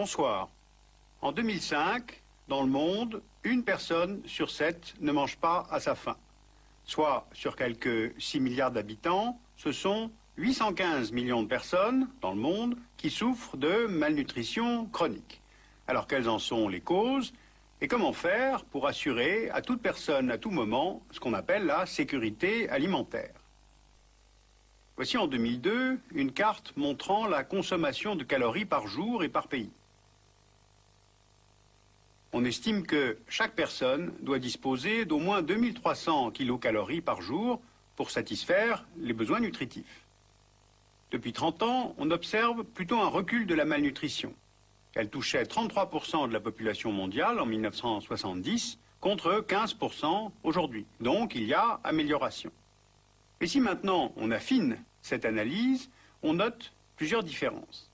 Bonsoir. En 2005, dans le monde, une personne sur 7 ne mange pas à sa faim. Soit sur quelques 6 milliards d'habitants, ce sont 815 millions de personnes dans le monde qui souffrent de malnutrition chronique. Alors quelles en sont les causes et comment faire pour assurer à toute personne, à tout moment, ce qu'on appelle la sécurité alimentaire? Voici en 2002 une carte montrant la consommation de calories par jour et par pays. On estime que chaque personne doit disposer d'au moins 2300 kilocalories par jour pour satisfaire les besoins nutritifs. Depuis 30 ans, on observe plutôt un recul de la malnutrition. Elle touchait 33% de la population mondiale en 1970 contre 15% aujourd'hui. Donc il y a amélioration. Et si maintenant on affine cette analyse, on note plusieurs différences.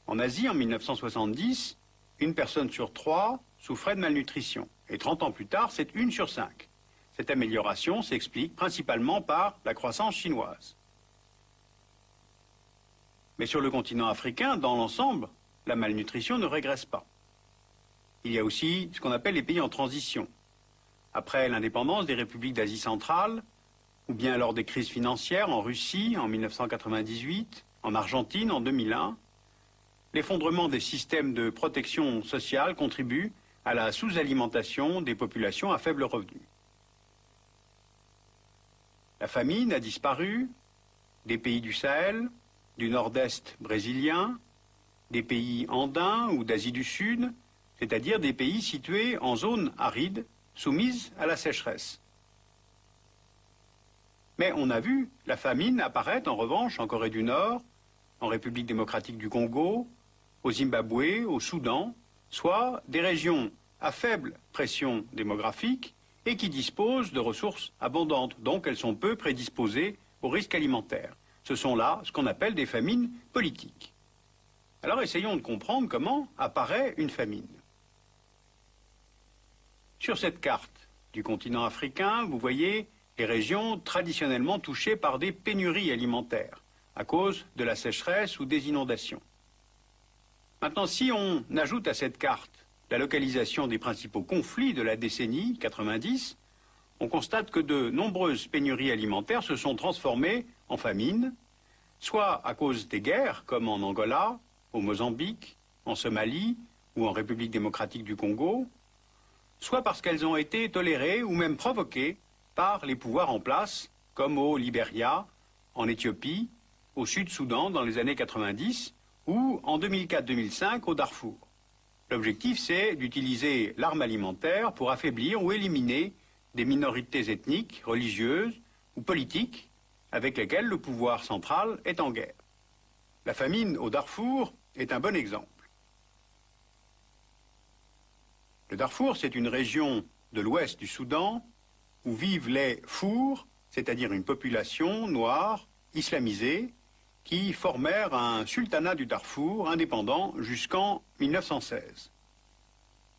En Asie, en 1970, une personne sur 3 souffrait de malnutrition. Et 30 ans plus tard, c'est 1 sur 5. Cette amélioration s'explique principalement par la croissance chinoise. Mais sur le continent africain, dans l'ensemble, la malnutrition ne régresse pas. Il y a aussi ce qu'on appelle les pays en transition. Après l'indépendance des républiques d'Asie centrale, ou bien lors des crises financières en Russie en 1998, en Argentine en 2001, l'effondrement des systèmes de protection sociale contribue à la sous-alimentation des populations à faible revenu. La famine a disparu des pays du Sahel, du nord-est brésilien, des pays andins ou d'Asie du Sud, c'est-à-dire des pays situés en zone aride, soumise à la sécheresse. Mais on a vu la famine apparaître en revanche en Corée du Nord, en République démocratique du Congo, au Zimbabwe, au Soudan, soit des régions à faible pression démographique et qui disposent de ressources abondantes, donc elles sont peu prédisposées au risque alimentaire. Ce sont là ce qu'on appelle des famines politiques. Alors essayons de comprendre comment apparaît une famine. Sur cette carte du continent africain, vous voyez les régions traditionnellement touchées par des pénuries alimentaires à cause de la sécheresse ou des inondations. Maintenant, si on ajoute à cette carte la localisation des principaux conflits de la décennie 90, on constate que de nombreuses pénuries alimentaires se sont transformées en famines, soit à cause des guerres, comme en Angola, au Mozambique, en Somalie ou en République démocratique du Congo, soit parce qu'elles ont été tolérées ou même provoquées par les pouvoirs en place, comme au Libéria, en Éthiopie, au Sud-Soudan dans les années 90, ou en 2004-2005 au Darfour. L'objectif, c'est d'utiliser l'arme alimentaire pour affaiblir ou éliminer des minorités ethniques, religieuses ou politiques avec lesquelles le pouvoir central est en guerre. La famine au Darfour est un bon exemple. Le Darfour, c'est une région de l'ouest du Soudan où vivent les Fours, c'est-à-dire une population noire, islamisée, qui formèrent un sultanat du Darfour indépendant jusqu'en 1916.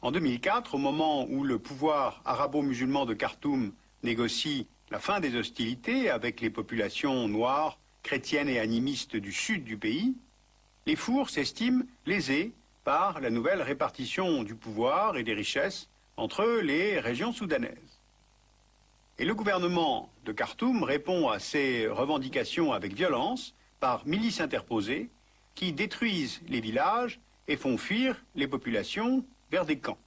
En 2004, au moment où le pouvoir arabo-musulman de Khartoum négocie la fin des hostilités avec les populations noires, chrétiennes et animistes du sud du pays, les Fours s'estiment lésés par la nouvelle répartition du pouvoir et des richesses entre les régions soudanaises. Et le gouvernement de Khartoum répond à ces revendications avec violence par milices interposées qui détruisent les villages et font fuir les populations vers des camps.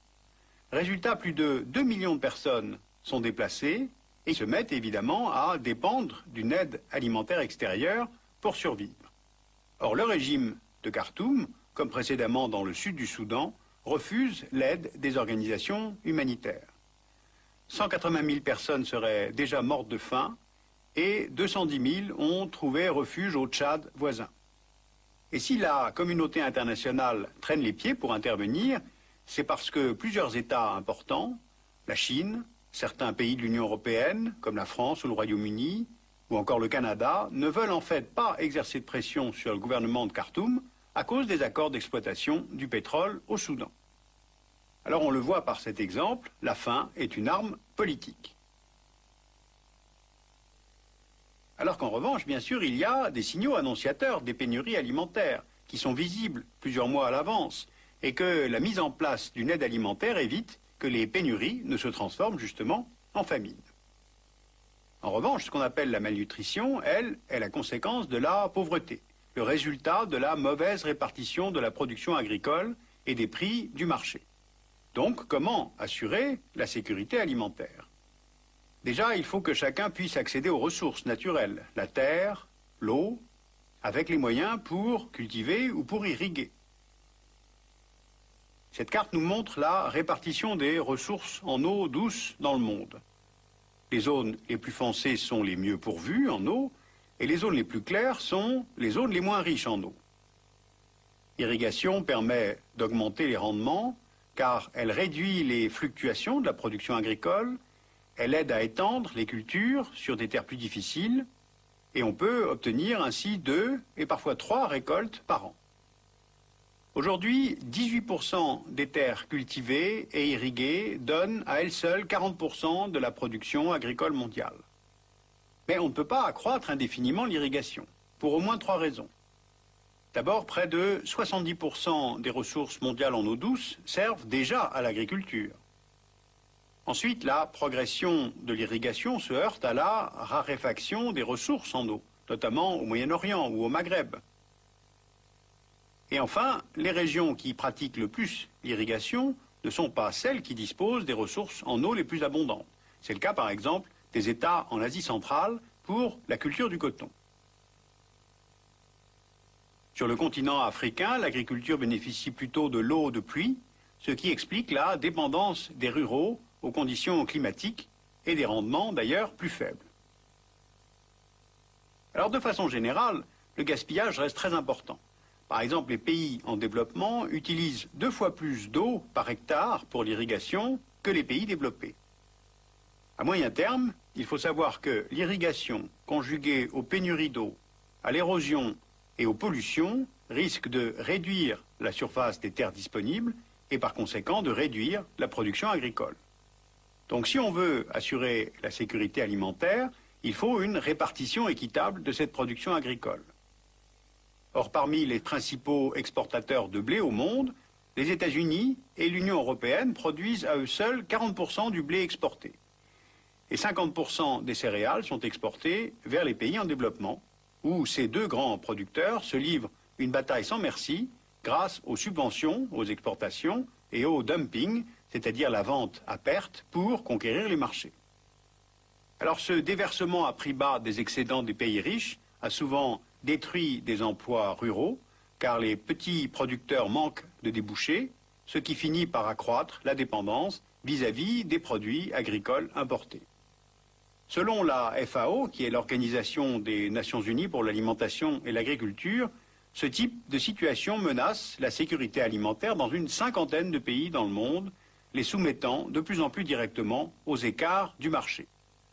Résultat, plus de 2 millions de personnes sont déplacées et se mettent évidemment à dépendre d'une aide alimentaire extérieure pour survivre. Or, le régime de Khartoum, comme précédemment dans le sud du Soudan, refuse l'aide des organisations humanitaires. 180 000 personnes seraient déjà mortes de faim et 210 000 ont trouvé refuge au Tchad voisin. Et si la communauté internationale traîne les pieds pour intervenir, c'est parce que plusieurs États importants, la Chine, certains pays de l'Union européenne, comme la France ou le Royaume-Uni, ou encore le Canada, ne veulent en fait pas exercer de pression sur le gouvernement de Khartoum à cause des accords d'exploitation du pétrole au Soudan. Alors on le voit par cet exemple, la faim est une arme politique. Alors qu'en revanche, bien sûr, il y a des signaux annonciateurs des pénuries alimentaires qui sont visibles plusieurs mois à l'avance. et que la mise en place d'une aide alimentaire évite que les pénuries ne se transforment justement en famine. En revanche, ce qu'on appelle la malnutrition, elle, est la conséquence de la pauvreté, le résultat de la mauvaise répartition de la production agricole et des prix du marché. Donc, comment assurer la sécurité alimentaire? Déjà, il faut que chacun puisse accéder aux ressources naturelles, la terre, l'eau, avec les moyens pour cultiver ou pour irriguer. Cette carte nous montre la répartition des ressources en eau douce dans le monde. Les zones les plus foncées sont les mieux pourvues en eau, et les zones les plus claires sont les zones les moins riches en eau. L'irrigation permet d'augmenter les rendements, car elle réduit les fluctuations de la production agricole, elle aide à étendre les cultures sur des terres plus difficiles, et on peut obtenir ainsi 2 et parfois 3 récoltes par an. Aujourd'hui, 18% des terres cultivées et irriguées donnent à elles seules 40% de la production agricole mondiale. Mais on ne peut pas accroître indéfiniment l'irrigation, pour au moins 3 raisons. D'abord, près de 70% des ressources mondiales en eau douce servent déjà à l'agriculture. Ensuite, la progression de l'irrigation se heurte à la raréfaction des ressources en eau, notamment au Moyen-Orient ou au Maghreb. Et enfin, les régions qui pratiquent le plus l'irrigation ne sont pas celles qui disposent des ressources en eau les plus abondantes. C'est le cas, par exemple, des États en Asie centrale pour la culture du coton. Sur le continent africain, l'agriculture bénéficie plutôt de l'eau de pluie, ce qui explique la dépendance des ruraux aux conditions climatiques et des rendements d'ailleurs plus faibles. Alors de façon générale, le gaspillage reste très important. Par exemple, les pays en développement utilisent 2 fois plus d'eau par hectare pour l'irrigation que les pays développés. À moyen terme, il faut savoir que l'irrigation, conjuguée aux pénuries d'eau, à l'érosion et aux pollutions, risque de réduire la surface des terres disponibles et par conséquent de réduire la production agricole. Donc si on veut assurer la sécurité alimentaire, il faut une répartition équitable de cette production agricole. Or, parmi les principaux exportateurs de blé au monde, les États-Unis et l'Union européenne produisent à eux seuls 40% du blé exporté. Et 50% des céréales sont exportées vers les pays en développement, où ces 2 grands producteurs se livrent une bataille sans merci grâce aux subventions, aux exportations et au dumping, c'est-à-dire la vente à perte pour conquérir les marchés. Alors ce déversement à prix bas des excédents des pays riches a souvent détruit des emplois ruraux, car les petits producteurs manquent de débouchés, ce qui finit par accroître la dépendance vis-à-vis des produits agricoles importés. Selon la FAO, qui est l'Organisation des Nations Unies pour l'alimentation et l'agriculture, ce type de situation menace la sécurité alimentaire dans une 50aine de pays dans le monde, les soumettant de plus en plus directement aux écarts du marché.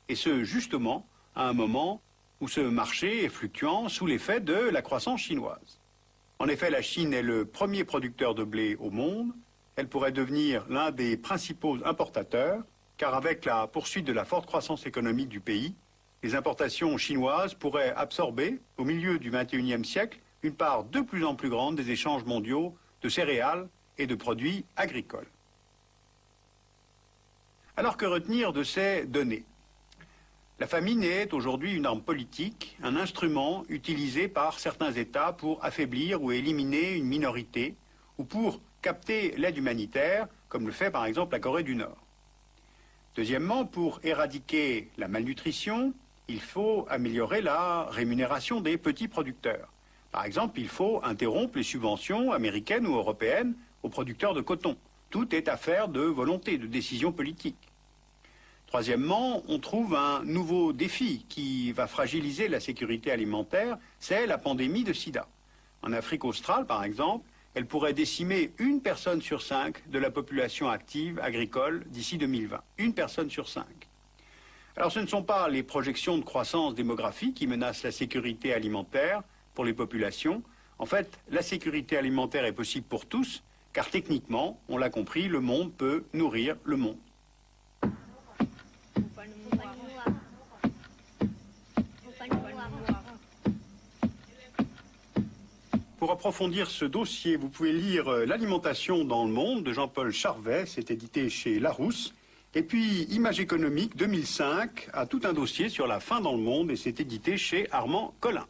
Et ce, justement, à un moment où ce marché est fluctuant sous l'effet de la croissance chinoise. En effet, la Chine est le premier producteur de blé au monde. Elle pourrait devenir l'un des principaux importateurs, car avec la poursuite de la forte croissance économique du pays, les importations chinoises pourraient absorber, au milieu du XXIe siècle, une part de plus en plus grande des échanges mondiaux de céréales et de produits agricoles. Alors que retenir de ces données ? La famine est aujourd'hui une arme politique, un instrument utilisé par certains États pour affaiblir ou éliminer une minorité ou pour capter l'aide humanitaire, comme le fait par exemple la Corée du Nord. Deuxièmement, pour éradiquer la malnutrition, il faut améliorer la rémunération des petits producteurs. Par exemple, il faut interrompre les subventions américaines ou européennes aux producteurs de coton. Tout est affaire de volonté, de décision politique. Troisièmement, on trouve un nouveau défi qui va fragiliser la sécurité alimentaire, c'est la pandémie de sida. En Afrique australe, par exemple, elle pourrait décimer 1 personne sur 5 de la population active agricole d'ici 2020. 1 personne sur 5. Alors ce ne sont pas les projections de croissance démographique qui menacent la sécurité alimentaire pour les populations. En fait, la sécurité alimentaire est possible pour tous, car techniquement, on l'a compris, le monde peut nourrir le monde. Pour approfondir ce dossier, vous pouvez lire L'alimentation dans le monde de Jean-Paul Charvet, c'est édité chez Larousse. Et puis Image économique 2005 a tout un dossier sur la faim dans le monde et c'est édité chez Armand Collin.